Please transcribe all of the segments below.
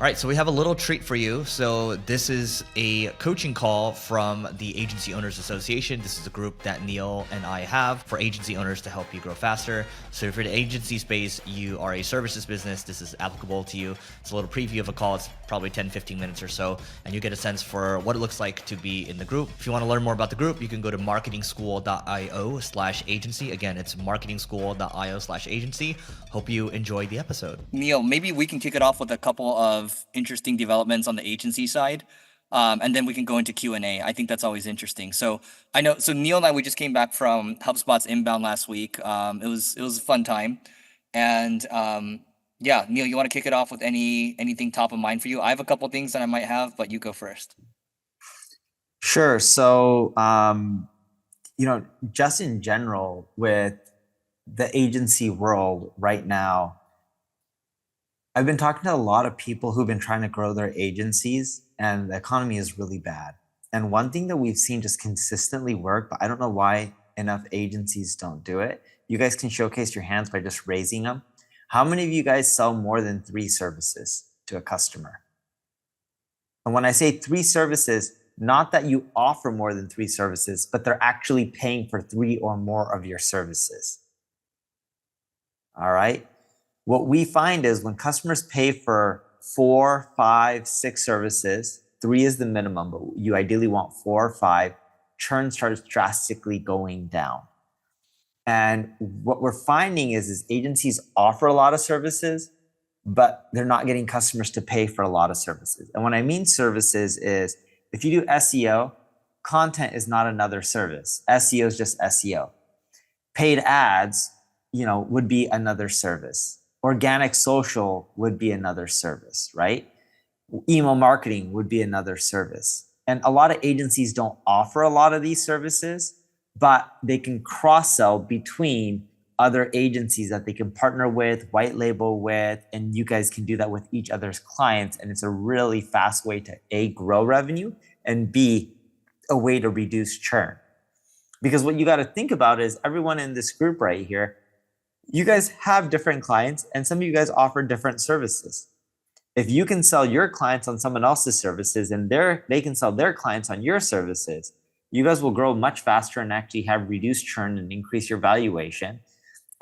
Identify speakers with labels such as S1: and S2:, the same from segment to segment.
S1: All right, so we have a little treat for you. So this is a coaching call from the Agency Owners Association. This is a group that Neil and I have for agency owners to help you grow faster. So if you're in the agency space, you are a services business, this is applicable to you. It's a little preview of a call. It's probably 10, 15 minutes or so, and you get a sense for what it looks like to be in the group. If you want to learn more about the group, you can go to marketingschool.io/agency. Again, it's marketingschool.io/agency. Hope you enjoy the episode.
S2: Neil, maybe we can kick it off with a couple of interesting developments on the agency side, and then we can go into Q&A. I think that's always interesting. So Neil and I, we just came back from HubSpot's inbound last week. It was a fun time, and yeah, Neil, you want to kick it off with anything top of mind for you? I have a couple things that I might have, but you go first.
S3: Sure. So, just in general with the agency world right now, I've been talking to a lot of people who've been trying to grow their agencies, and the economy is really bad. And one thing that we've seen just consistently work, but I don't know why enough agencies don't do it. You guys can showcase your hands by just raising them. How many of you guys sell more than 3 services to a customer? And when I say 3 services, not that you offer more than 3 services, but they're actually paying for 3 or more of your services. All right. What we find is when customers pay for 4, 5, 6 services, 3 is the minimum, but you ideally want 4 or 5, churn starts drastically going down. And what we're finding is agencies offer a lot of services, but they're not getting customers to pay for a lot of services. And when I mean services is, if you do SEO, content is not another service. SEO is just SEO. Paid ads, would be another service. Organic social would be another service, right? Email marketing would be another service. And a lot of agencies don't offer a lot of these services, but they can cross-sell between other agencies that they can partner with, white label with, and you guys can do that with each other's clients. And it's a really fast way to A, grow revenue, and B, a way to reduce churn. Because what you got to think about is everyone in this group right here, you guys have different clients, and some of you guys offer different services. If you can sell your clients on someone else's services and they can sell their clients on your services, you guys will grow much faster and actually have reduced churn and increase your valuation.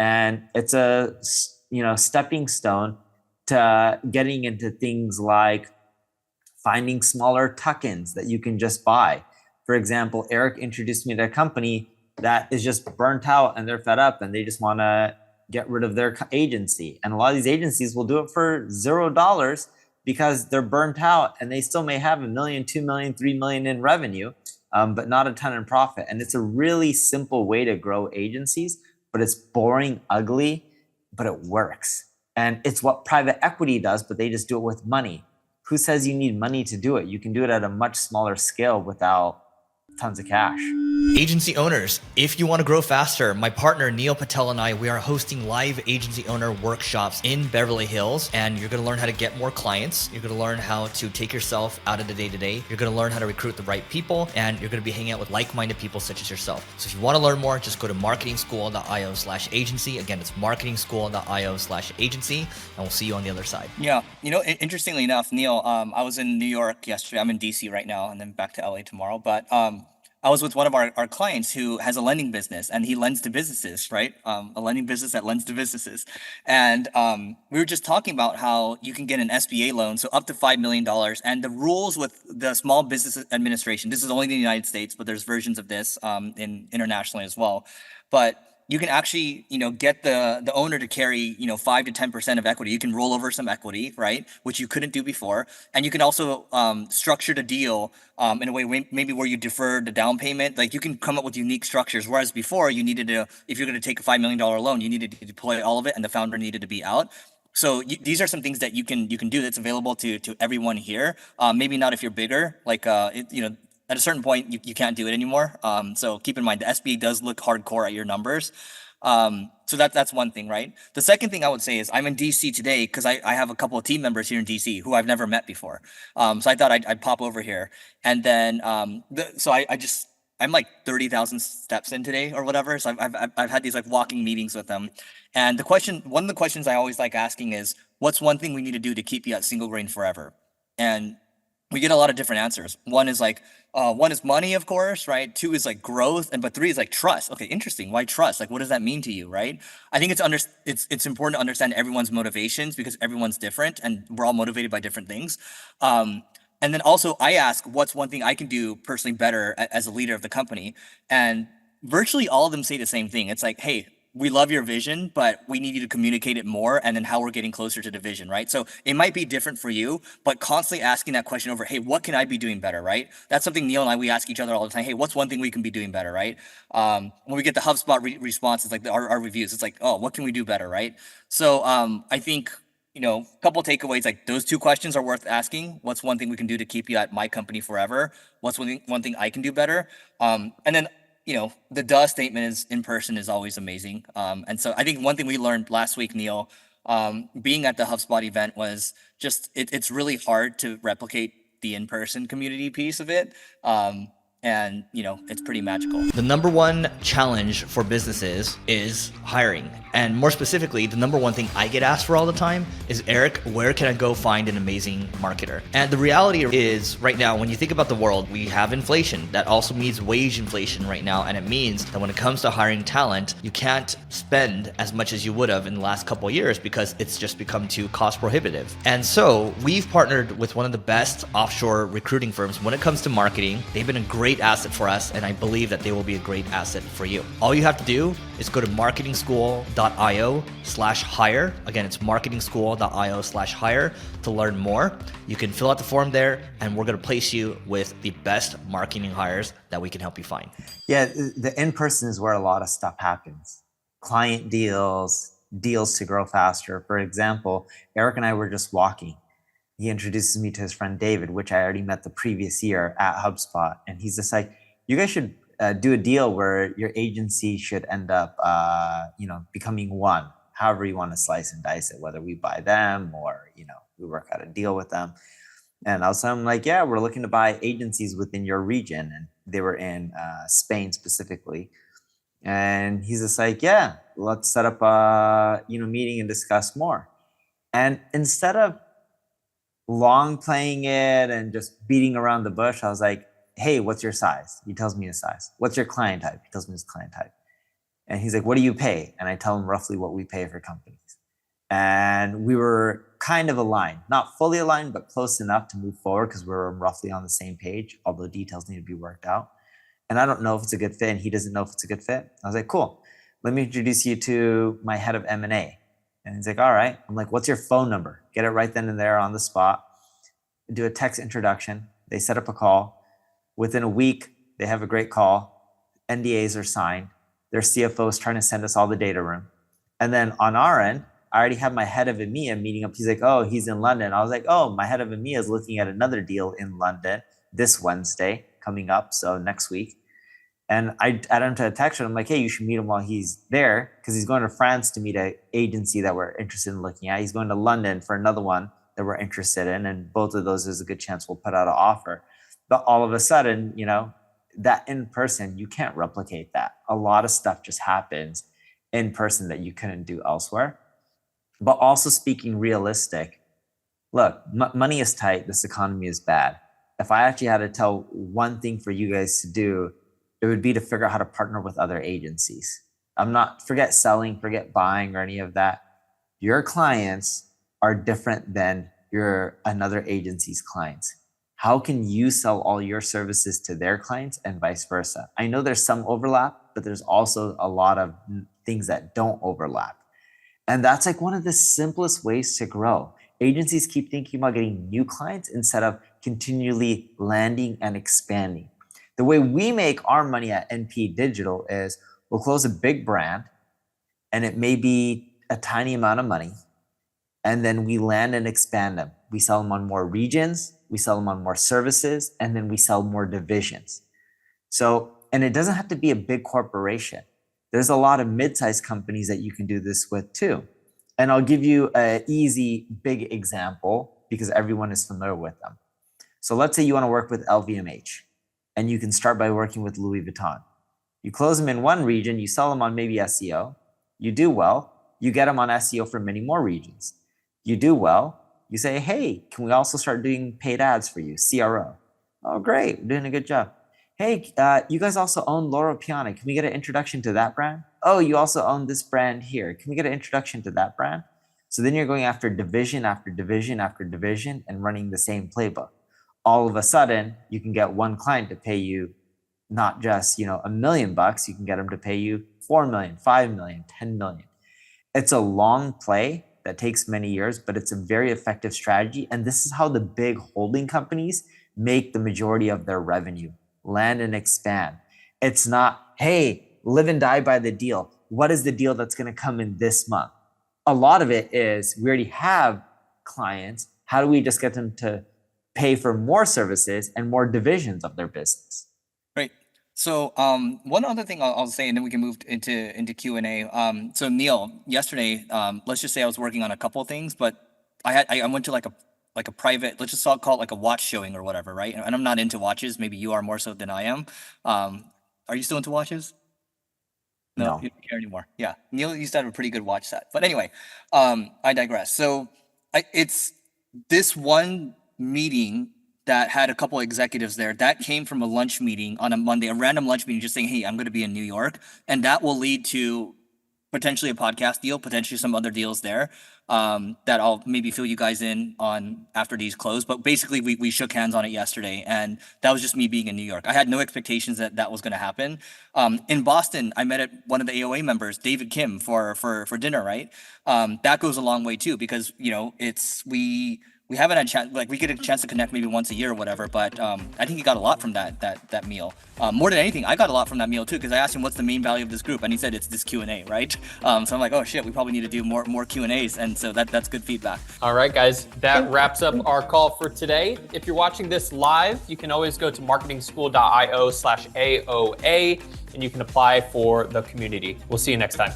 S3: And it's a stepping stone to getting into things like finding smaller tuck-ins that you can just buy. For example, Eric introduced me to a company that is just burnt out and they're fed up and they just want to get rid of their agency. And a lot of these agencies will do it for $0 because they're burnt out and they still may have $1 million, $2 million, $3 million in revenue, but not a ton in profit. And it's a really simple way to grow agencies, but it's boring, ugly, but it works. And it's what private equity does, but they just do it with money. Who says you need money to do it? You can do it at a much smaller scale without tons of cash.
S1: Agency owners, if you want to grow faster, my partner Neil Patel and I, we are hosting live agency owner workshops in Beverly Hills, and you're going to learn how to get more clients. You're going to learn how to take yourself out of the day-to-day. You're going to learn how to recruit the right people, and you're going to be hanging out with like-minded people such as yourself. So if you want to learn more, just go to marketingschool.io/agency. Again, it's marketingschool.io/agency, and we'll see you on the other side.
S2: Yeah, interestingly enough, Neil, I was in New York yesterday. I'm in DC right now, and then back to LA tomorrow. But I was with one of our clients who has a lending business, and he lends to businesses, right? A lending business that lends to businesses. And we were just talking about how you can get an SBA loan, so up to $5 million. And the rules with the Small Business Administration, this is only in the United States, but there's versions of this internationally as well. But you can actually, get the owner to carry, 5 to 10% of equity. You can roll over some equity, right? Which you couldn't do before. And you can also structure the deal in a way maybe where you defer the down payment. Like you can come up with unique structures. Whereas before you needed to, if you're going to take a $5 million loan, you needed to deploy all of it and the founder needed to be out. So these are some things that you can do that's available to everyone here. Maybe not if you're bigger, like at a certain point, you can't do it anymore. So keep in mind, the SBA does look hardcore at your numbers. So that's one thing, right? The second thing I would say is I'm in DC today because I have a couple of team members here in DC who I've never met before. So I thought I'd pop over here. And then, I'm like 30,000 steps in today or whatever. So I've had these like walking meetings with them. And one of the questions I always like asking is, what's one thing we need to do to keep you at single grain forever? And we get a lot of different answers. One is like, one is money, of course, right? Two is like growth, but three is like trust. Okay, interesting. Why trust? Like, what does that mean to you, right? I think it's important to understand everyone's motivations because everyone's different and we're all motivated by different things. And then also, I ask, what's one thing I can do personally better as a leader of the company? And virtually all of them say the same thing. It's like, hey, we love your vision, but we need you to communicate it more and then how we're getting closer to the vision, right? So it might be different for you, but constantly asking that question over, hey, what can I be doing better, right? That's something Neil and I, we ask each other all the time. Hey, what's one thing we can be doing better, right? When we get the HubSpot responses, like our reviews, it's like, oh, what can we do better, right? So I think, a couple takeaways, like those two questions are worth asking. What's one thing we can do to keep you at my company forever? What's one thing I can do better? And then the duh statement is in person is always amazing. And so I think one thing we learned last week, Neil, being at the HubSpot event was just, it's really hard to replicate the in-person community piece of it. And it's pretty magical.
S1: The number one challenge for businesses is hiring. And more specifically, the number one thing I get asked for all the time is, Eric, where can I go find an amazing marketer? And the reality is right now, when you think about the world, we have inflation. That also means wage inflation right now. And it means that when it comes to hiring talent, you can't spend as much as you would have in the last couple of years because it's just become too cost prohibitive. And so we've partnered with one of the best offshore recruiting firms when it comes to marketing. They've been a great asset for us, and I believe that they will be a great asset for you. All you have to do is go to marketingschool.io/hire. Again, it's marketingschool.io/hire to learn more. You can fill out the form there, and we're going to place you with the best marketing hires that we can help you find.
S3: Yeah, the in-person is where a lot of stuff happens. Client deals to grow faster. For example, Eric and I were just walking. He introduces me to his friend David, which I already met the previous year at HubSpot. And he's just like, you guys should do a deal where your agency should end up, becoming one, however you want to slice and dice it, whether we buy them or, we work out a deal with them. And I was like, yeah, we're looking to buy agencies within your region. And they were in Spain specifically. And he's just like, yeah, let's set up a, meeting and discuss more. And instead of long playing it and just beating around the bush, I was like, hey, what's your size? He tells me his size. What's your client type? He tells me his client type. And he's like, what do you pay? And I tell him roughly what we pay for companies. And we were kind of aligned, not fully aligned, but close enough to move forward because we were roughly on the same page, although details need to be worked out. And I don't know if it's a good fit and he doesn't know if it's a good fit. I was like, cool. Let me introduce you to my head of M&A. And he's like, all right. I'm like, what's your phone number? Get it right then and there on the spot. Do a text introduction. They set up a call. Within a week, they have a great call. NDAs are signed. Their CFO is trying to send us all the data room. And then on our end, I already have my head of EMEA meeting up. He's like, oh, he's in London. I was like, oh, my head of EMEA is looking at another deal in London this Wednesday coming up. So next week. And I add him to a text and I'm like, hey, you should meet him while he's there because he's going to France to meet an agency that we're interested in looking at. He's going to London for another one that we're interested in. And both of those is a good chance we'll put out an offer. But all of a sudden, that in person, you can't replicate that. A lot of stuff just happens in person that you couldn't do elsewhere. But also speaking realistic, look, money is tight. This economy is bad. If I actually had to tell one thing for you guys to do, it would be to figure out how to partner with other agencies. Forget selling, forget buying or any of that. Your clients are different than another agency's clients. How can you sell all your services to their clients and vice versa? I know there's some overlap, but there's also a lot of things that don't overlap. And that's like one of the simplest ways to grow. Agencies keep thinking about getting new clients instead of continually landing and expanding. The way we make our money at NP Digital is we'll close a big brand and it may be a tiny amount of money. And then we land and expand them. We sell them on more regions, we sell them on more services, and then we sell more divisions. And it doesn't have to be a big corporation. There's a lot of mid-sized companies that you can do this with too. And I'll give you an easy, big example because everyone is familiar with them. So let's say you want to work with LVMH and you can start by working with Louis Vuitton. You close them in one region, you sell them on maybe SEO, you do well, you get them on SEO for many more regions. You do well. You say, hey, can we also start doing paid ads for you? CRO. Oh, great. We're doing a good job. Hey, you guys also own Loro Piana. Can we get an introduction to that brand? Oh, you also own this brand here. Can we get an introduction to that brand? So then you're going after division after division after division and running the same playbook. All of a sudden, you can get one client to pay you not just, $1 million. You can get them to pay you 4 million, 5 million, 10 million. It's a long play that takes many years, but it's a very effective strategy. And this is how the big holding companies make the majority of their revenue. Land and expand. It's not, hey, live and die by the deal. What is the deal that's going to come in this month? A lot of it is we already have clients. How do we just get them to pay for more services and more divisions of their business?
S2: Great. So one other thing I'll say, and then we can move into Q&A. So Neil, yesterday, let's just say I was working on a couple of things, but I went to like a private, let's just call it like a watch showing or whatever, right? And I'm not into watches. Maybe you are more so than I am. Are you still into watches? No, you don't care anymore. Yeah, Neil used to have a pretty good watch set. But anyway, I digress. So it's this one meeting that had a couple executives there that came from a lunch meeting on a Monday, a random lunch meeting, just saying, hey, I'm going to be in New York. And that will lead to potentially a podcast deal, potentially some other deals there that I'll maybe fill you guys in on after these close. But basically, we shook hands on it yesterday, and that was just me being in New York. I had no expectations that was going to happen. In Boston, I met one of the AOA members, David Kim, for dinner. Right, that goes a long way too, because we haven't had a chance, like we get a chance to connect maybe once a year or whatever, but I think he got a lot from that meal. More than anything, I got a lot from that meal too, because I asked him what's the main value of this group, and he said it's this Q&A, right? So I'm like, oh shit, we probably need to do more Q&As, and so that's good feedback.
S4: All right, guys, that wraps up our call for today. If you're watching this live, you can always go to marketingschool.io/AOA, and you can apply for the community. We'll see you next time.